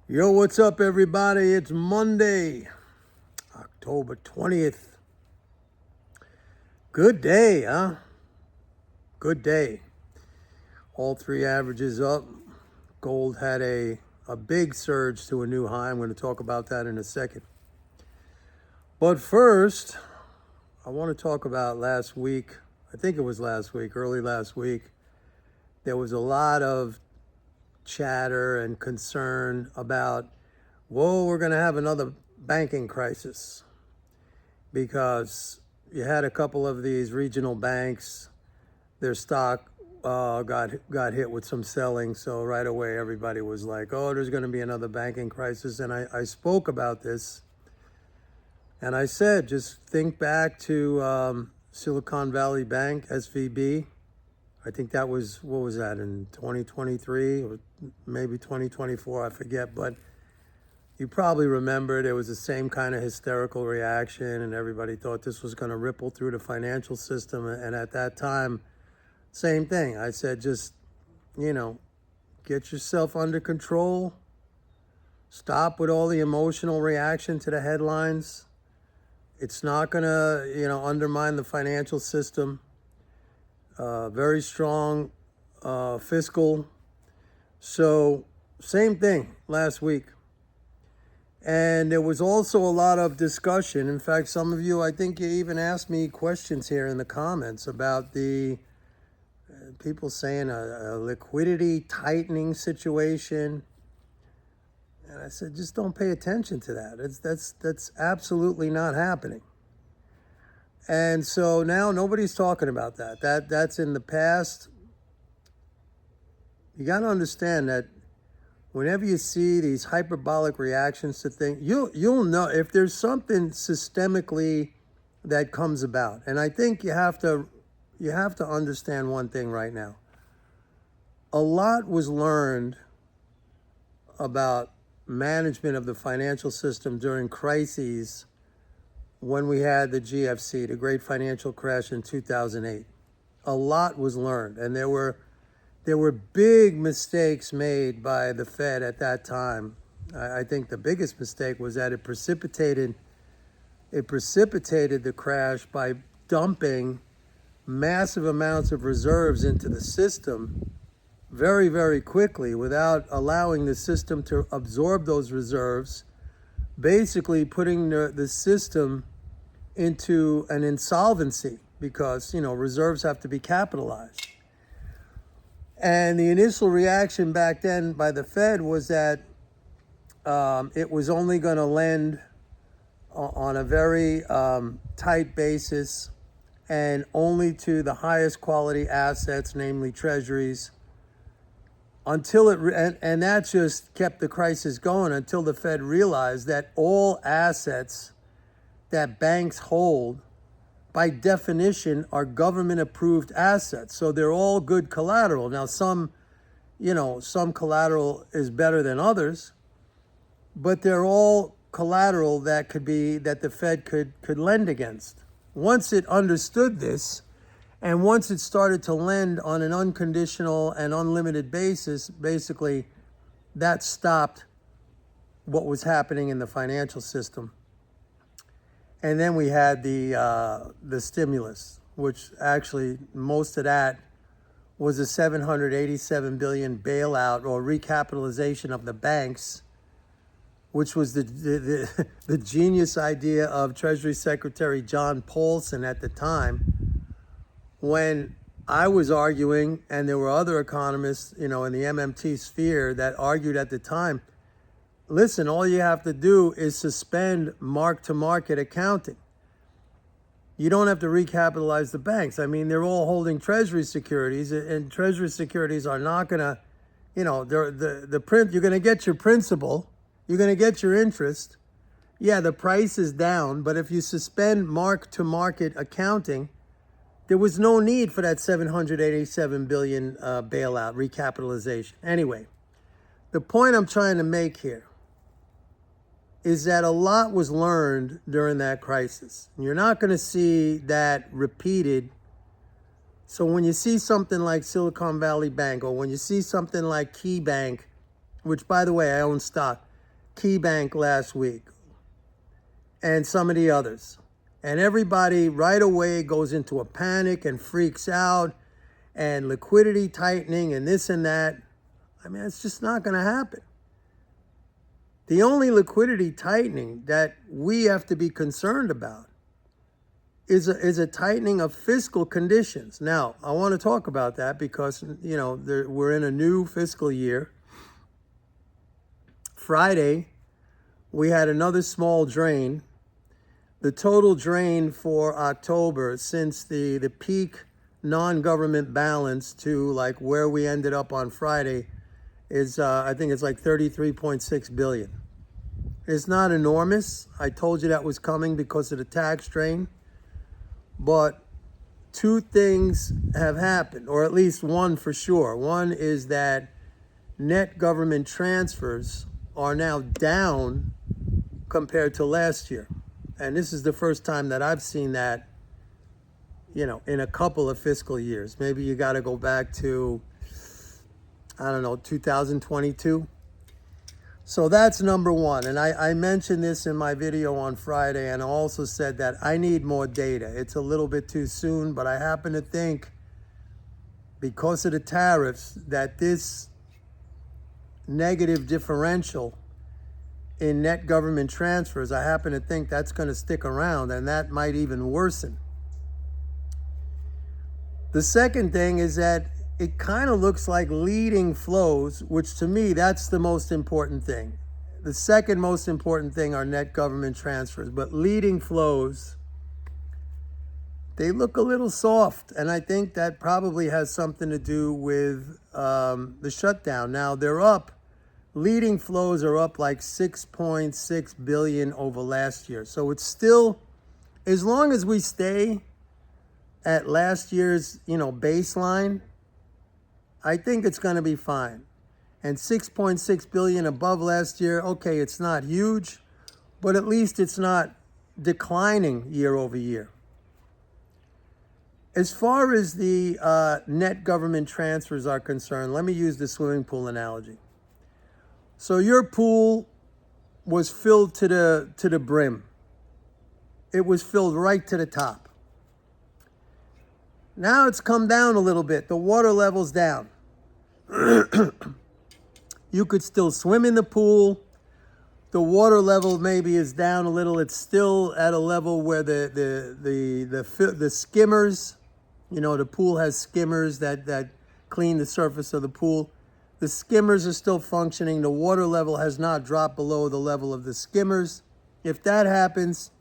Yo, what's up, everybody? It's Monday, October 20th. Good day, huh? Good day. All three averages up. Gold had a big surge to a new high. I'm going to talk about that in a second. But first, I want to talk about last week. I think it was last week, early last week. There was a lot of chatter and concern about, whoa, we're going to have another banking crisis, because you had a couple of these regional banks, their stock got hit with some selling. So right away, everybody was like, oh, there's going to be another banking crisis. And I spoke about this. And I said, just think back to Silicon Valley Bank, SVB. I think that was, what was that, in 2023 or maybe 2024, I forget. But you probably remember there was the same kind of hysterical reaction, and everybody thought this was going to ripple through the financial system. And at that time, same thing. I said, just, get yourself under control. Stop with all the emotional reaction to the headlines. It's not going to, undermine the financial system. Very strong fiscal. So same thing last week. And there was also a lot of discussion. In fact, some of you, I think you even asked me questions here in the comments about the people saying a liquidity tightening situation. And I said, just don't pay attention to that. That's absolutely not happening. And so now nobody's talking about that. That's in the past. You got to understand that whenever you see these hyperbolic reactions to things, you'll know if there's something systemically that comes about. And I think you have to understand one thing right now. A lot was learned about management of the financial system during crises when we had the GFC, the Great Financial Crash in 2008. A lot was learned, and there were big mistakes made by the Fed at that time. I think the biggest mistake was that it precipitated the crash by dumping massive amounts of reserves into the system very, very quickly without allowing the system to absorb those reserves, basically putting the system into an insolvency, because reserves have to be capitalized. And the initial reaction back then by the Fed was that it was only going to lend on a very tight basis and only to the highest quality assets, namely treasuries, until and that just kept the crisis going until the Fed realized that all assets that banks hold, by definition, are government-approved assets. So they're all good collateral. Now, some collateral is better than others, but they're all collateral that the Fed could lend against. Once it understood this, and once it started to lend on an unconditional and unlimited basis, basically, that stopped what was happening in the financial system. And then we had the stimulus, which actually most of that was a $787 billion bailout or recapitalization of the banks, which was the genius idea of Treasury Secretary John Paulson at the time, when I was arguing, and there were other economists, in the MMT sphere that argued at the time, listen, all you have to do is suspend mark-to-market accounting. You don't have to recapitalize the banks. I mean, they're all holding Treasury securities, and Treasury securities are not going to, you're going to get your principal, you're going to get your interest. Yeah, the price is down, but if you suspend mark-to-market accounting, there was no need for that $787 billion bailout, recapitalization. Anyway, the point I'm trying to make here is that a lot was learned during that crisis. You're not going to see that repeated. So when you see something like Silicon Valley Bank, or when you see something like Key Bank, which, by the way, I own stock, KeyBank last week and some of the others. And everybody right away goes into a panic and freaks out and liquidity tightening and this and that. I mean, it's just not going to happen. The only liquidity tightening that we have to be concerned about is a tightening of fiscal conditions. Now, I want to talk about that because, we're in a new fiscal year. Friday, we had another small drain. The total drain for October since the peak non-government balance to like where we ended up on Friday is, I think it's like 33.6 billion. It's not enormous. I told you that was coming because of the tax drain. But two things have happened, or at least one for sure. One is that net government transfers are now down compared to last year. And this is the first time that I've seen that, in a couple of fiscal years. Maybe you got to go back to, 2022. So that's number one. And I mentioned this in my video on Friday, and I also said that I need more data. It's a little bit too soon, but I happen to think because of the tariffs that this negative differential in net government transfers, I happen to think that's going to stick around, and that might even worsen. The second thing is that it kind of looks like leading flows, which to me, that's the most important thing. The second most important thing are net government transfers, but leading flows, they look a little soft. And I think that probably has something to do with the shutdown. Now they're up, leading flows are up like 6.6 billion over last year. So it's still, as long as we stay at last year's, baseline, I think it's going to be fine. And 6.6 billion above last year, okay, it's not huge, but at least it's not declining year over year. As far as the net government transfers are concerned, let me use the swimming pool analogy. So your pool was filled to the brim. It was filled right to the top. Now it's come down a little bit. The water level's down. You could still swim in the pool. The water level maybe is down a little. It's still at a level where the skimmers, the pool has skimmers that clean the surface of the pool. The skimmers are still functioning. The water level has not dropped below the level of the skimmers. If that happens,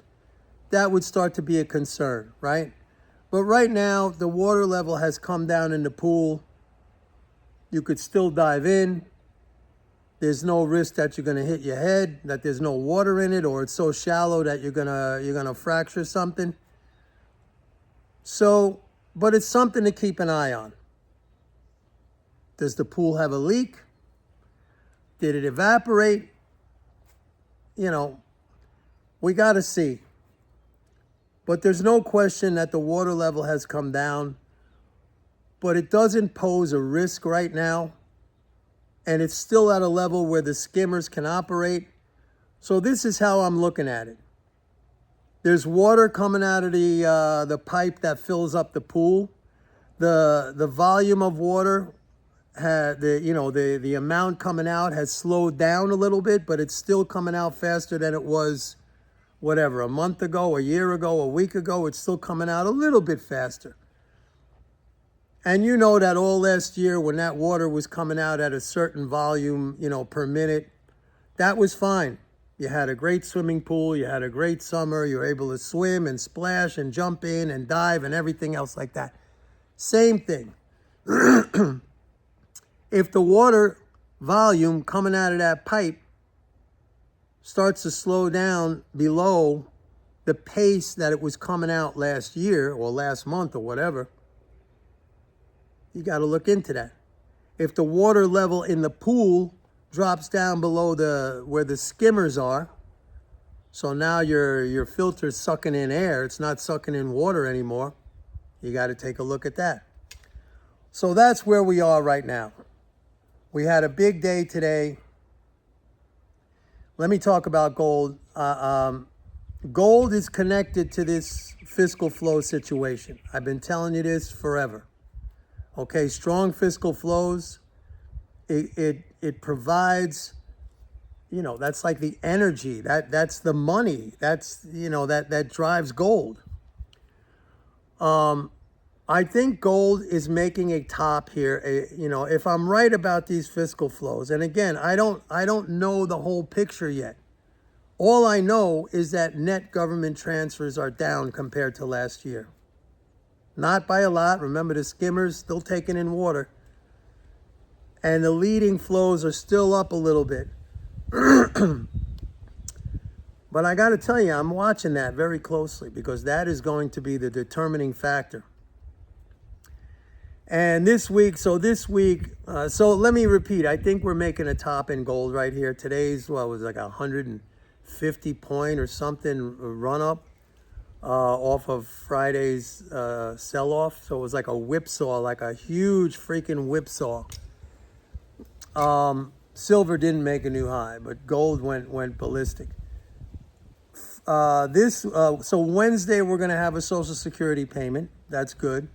that would start to be a concern, right? But right now, the water level has come down in the pool. You could still dive in. There's no risk that you're going to hit your head, that there's no water in it, or it's so shallow that you're gonna fracture something. So, but it's something to keep an eye on. Does the pool have a leak? Did it evaporate? We got to see. But there's no question that the water level has come down, but it doesn't pose a risk right now. And it's still at a level where the skimmers can operate. So this is how I'm looking at it. There's water coming out of the pipe that fills up the pool. The volume of water, the amount coming out has slowed down a little bit, but it's still coming out faster than it was, a month ago, a year ago, a week ago. It's still coming out a little bit faster. And you know that all last year when that water was coming out at a certain volume, per minute, that was fine. You had a great swimming pool, you had a great summer, you were able to swim and splash and jump in and dive and everything else like that. Same thing. If the water volume coming out of that pipe starts to slow down below the pace that it was coming out last year or last month or whatever, you got to look into that. If the water level in the pool drops down below where the skimmers are, so now your filter's sucking in air, it's not sucking in water anymore, you got to take a look at that. So that's where we are right now. We had a big day today. let me talk about gold. Gold is connected to this fiscal flow situation. I've been telling you this forever. Okay, strong fiscal flows, it provides, that's like the energy, that's the money, that's, that drives gold. I think gold is making a top here. If I'm right about these fiscal flows, and again, I don't know the whole picture yet. All I know is that net government transfers are down compared to last year. Not by a lot. Remember, the skimmers still taking in water. And the leading flows are still up a little bit. But I got to tell you, I'm watching that very closely because that is going to be the determining factor. And this week, so let me repeat. I think we're making a top in gold right here. Today's, was like 150 point or something run up off of Friday's sell-off. So it was like a whipsaw, like a huge freaking whipsaw. Silver didn't make a new high, but gold went ballistic. So Wednesday we're going to have a Social Security payment. That's good.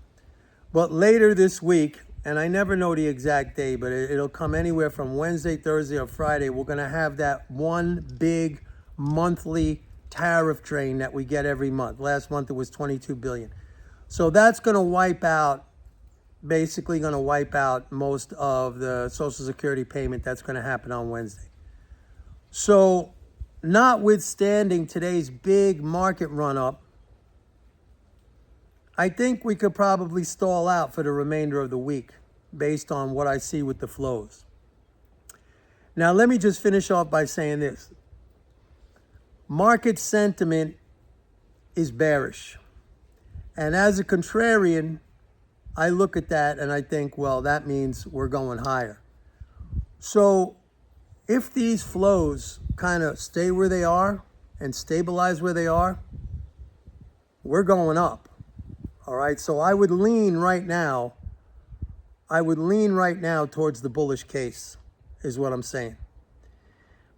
But later this week, and I never know the exact day, but it'll come anywhere from Wednesday, Thursday, or Friday, we're going to have that one big monthly tariff drain that we get every month. Last month it was $22 billion. So that's going to wipe out most of the Social Security payment that's going to happen on Wednesday. So notwithstanding today's big market run up, I think we could probably stall out for the remainder of the week based on what I see with the flows. Now, let me just finish off by saying this. Market sentiment is bearish. And as a contrarian, I look at that and I think, well, that means we're going higher. So if these flows kind of stay where they are and stabilize where they are, we're going up. All right, so I would lean right now towards the bullish case, is what I'm saying.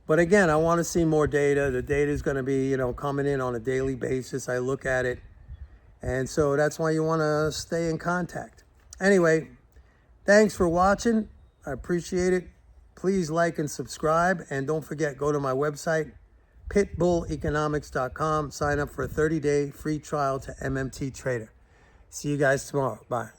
But again, I want to see more data. The data is going to be, coming in on a daily basis. I look at it. And so that's why you want to stay in contact. Anyway, thanks for watching. I appreciate it. Please like and subscribe. And don't forget, go to my website, pitbulleconomics.com. Sign up for a 30-day free trial to MMT Trader. See you guys tomorrow. Bye.